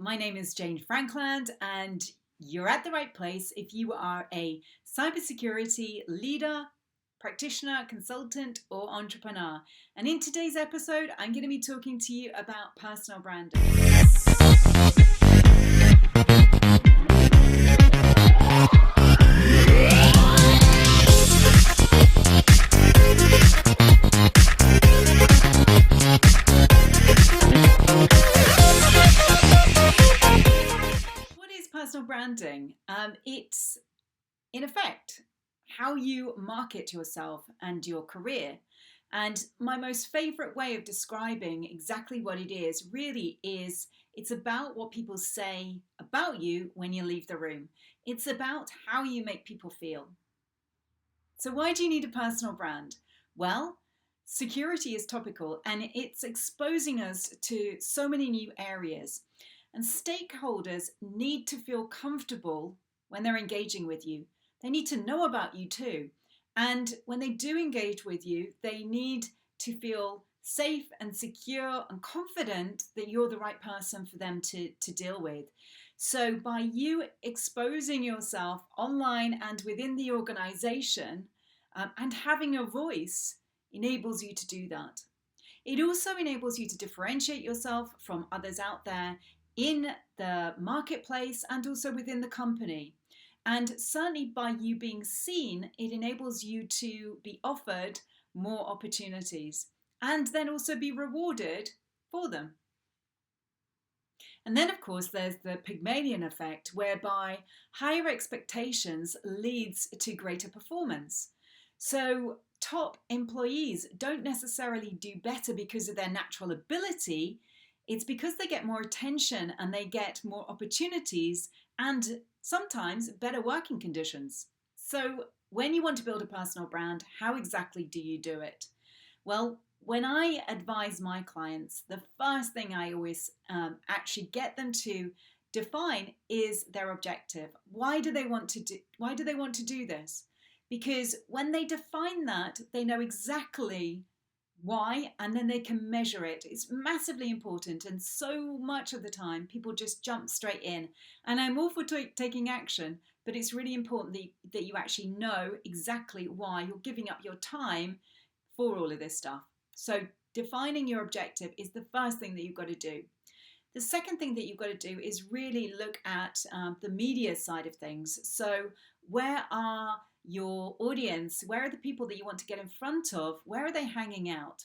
My name is Jane Frankland, and you're at the right place if you are a cybersecurity leader, practitioner, consultant, or entrepreneur. And in today's episode, I'm going to be talking to you about personal branding. Personal branding. It's, in effect, how you market yourself and your career. And my most favorite way of describing exactly what it is really is it's about what people say about you when you leave the room. It's about how you make people feel. So why do you need a personal brand? Well, security is topical and it's exposing us to so many new areas. And stakeholders need to feel comfortable when they're engaging with you. They need to know about you too. And when they do engage with you, they need to feel safe and secure and confident that you're the right person for them to deal with. So by you exposing yourself online and within the organization and having a voice enables you to do that. It also enables you to differentiate yourself from others out there in the marketplace and also within the company. And certainly by you being seen, it enables you to be offered more opportunities and then also be rewarded for them. And then, of course, there's the Pygmalion effect, whereby higher expectations leads to greater performance. So top employees don't necessarily do better because of their natural ability. It's because they get more attention and they get more opportunities and sometimes better working conditions. So when you want to build a personal brand, how exactly do you do it? Well, when I advise my clients, the first thing I always actually get them to define is their objective. Why do they want to do this? Because when they define that, they know exactly why, and then they can measure it. It's massively important, and so much of the time people just jump straight in. And I'm all for taking action, but it's really important that you actually know exactly why you're giving up your time for all of this stuff. So defining your objective is the first thing that you've got to do. The second thing that you've got to do is really look at the media side of things. So where are your audience? Where are the people that you want to get in front of? Where are they hanging out?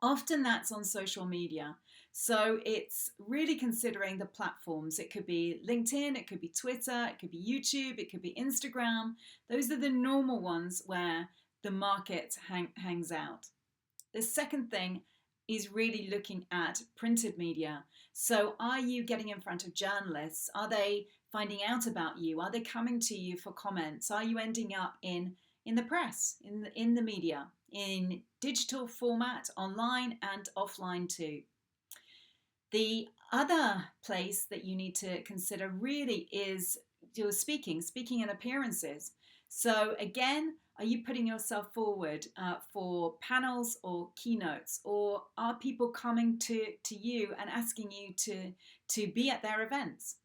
Often that's on social media. So it's really considering the platforms. It could be LinkedIn, it could be Twitter, it could be YouTube, it could be Instagram. Those are the normal ones where the market hangs out. The second thing is really looking at printed media. So are you getting in front of journalists? Are they finding out about you? Are they coming to you for comments? Are you ending up in the press, in the media, in digital format, online and offline too? The other place that you need to consider really is your speaking and appearances. So again, are you putting yourself forward for panels or keynotes, or are people coming to you and asking you to be at their events?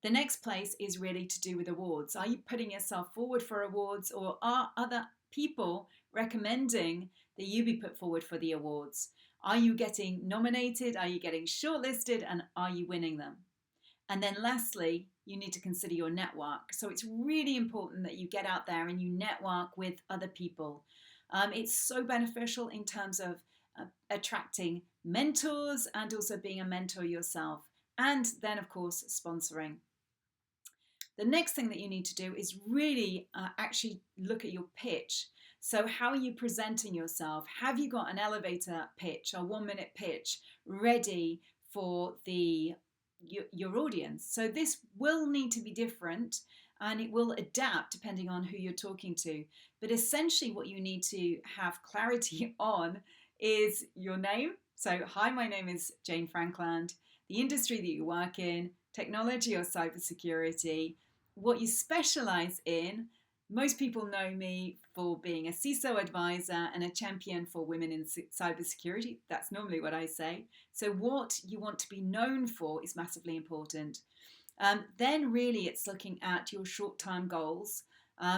The next place is really to do with awards. Are you putting yourself forward for awards, or are other people recommending that you be put forward for the awards? Are you getting nominated? Are you getting shortlisted? And are you winning them? And then lastly, you need to consider your network. So it's really important that you get out there and you network with other people. It's so beneficial in terms of attracting mentors and also being a mentor yourself. And then, of course, sponsoring. The next thing that you need to do is really actually look at your pitch. So how are you presenting yourself? Have you got an elevator pitch, a 1-minute pitch ready for your audience? So this will need to be different and it will adapt depending on who you're talking to. But essentially what you need to have clarity on is your name. So hi, my name is Jane Frankland, the industry that you work in, technology or cybersecurity, what you specialize in, most people know me for being a CISO advisor and a champion for women in cybersecurity. That's normally what I say. So what you want to be known for is massively important. Then really it's looking at your short-term goals.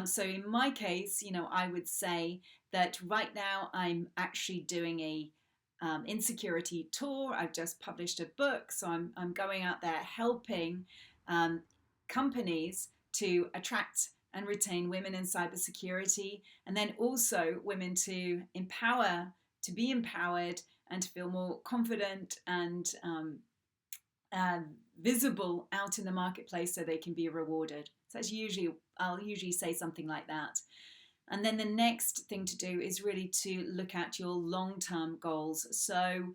So in my case, I would say that right now I'm actually doing a insecurity tour. I've just published a book, so I'm going out there helping companies to attract and retain women in cybersecurity, and then also women to be empowered, and to feel more confident and visible out in the marketplace so they can be rewarded. So I'll usually say something like that. And then the next thing to do is really to look at your long-term goals. So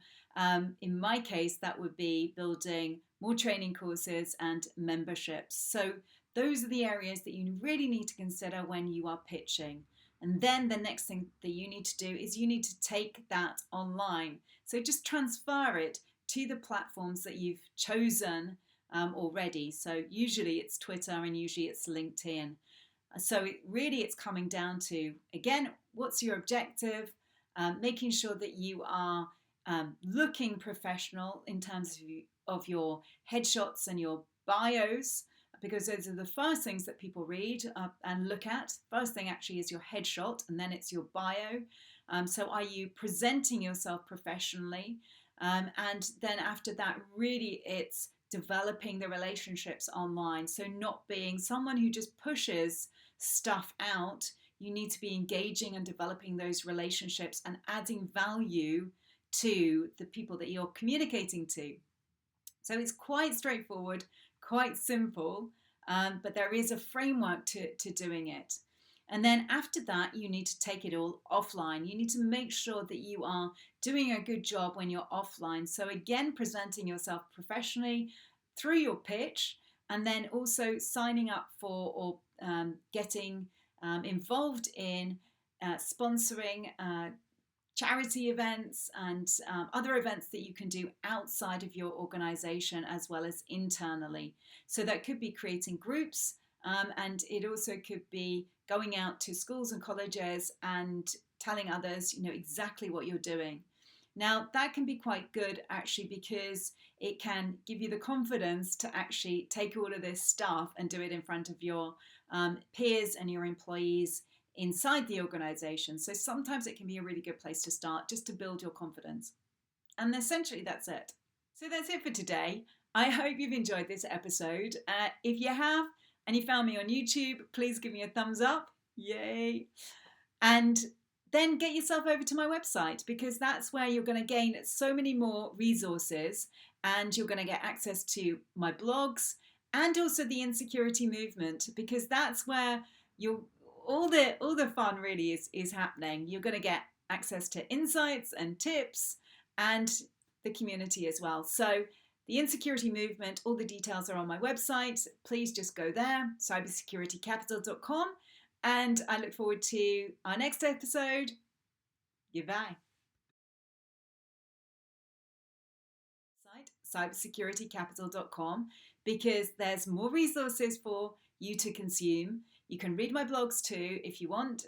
in my case, that would be building more training courses and memberships. So those are the areas that you really need to consider when you are pitching. And then the next thing that you need to do is you need to take that online. So just transfer it to the platforms that you've chosen already. So usually it's Twitter and usually it's LinkedIn. So it's coming down to, again, what's your objective? Making sure that you are looking professional in terms of your headshots and your bios, because those are the first things that people read and look at. First thing actually is your headshot, and then it's your bio. So are you presenting yourself professionally? And then after that, really it's developing the relationships online. So not being someone who just pushes stuff out. You need to be engaging and developing those relationships and adding value to the people that you're communicating to. So it's quite straightforward, quite simple, but there is a framework to doing it. And then after that, you need to take it all offline. You need to make sure that you are doing a good job when you're offline. So again, presenting yourself professionally through your pitch, and then also signing up for or getting involved in sponsoring charity events and other events that you can do outside of your organization as well as internally. So that could be creating groups, and it also could be going out to schools and colleges and telling others, exactly what you're doing. Now, that can be quite good actually, because it can give you the confidence to actually take all of this stuff and do it in front of your peers and your employees inside the organization. So sometimes it can be a really good place to start, just to build your confidence. And essentially that's it. So that's it for today. I hope you've enjoyed this episode. If you have, and you found me on YouTube, please give me a thumbs up. Yay. And then get yourself over to my website, because that's where you're going to gain so many more resources, and you're going to get access to my blogs and also the insecurity movement, because that's where all the fun really is happening. You're going to get access to insights and tips and the community as well. So the insecurity movement, all the details are on my website. Please just go there, cybersecuritycapital.com. And I look forward to our next episode. Goodbye. Cybersecuritycapital.com, because there's more resources for you to consume. You can read my blogs too if you want.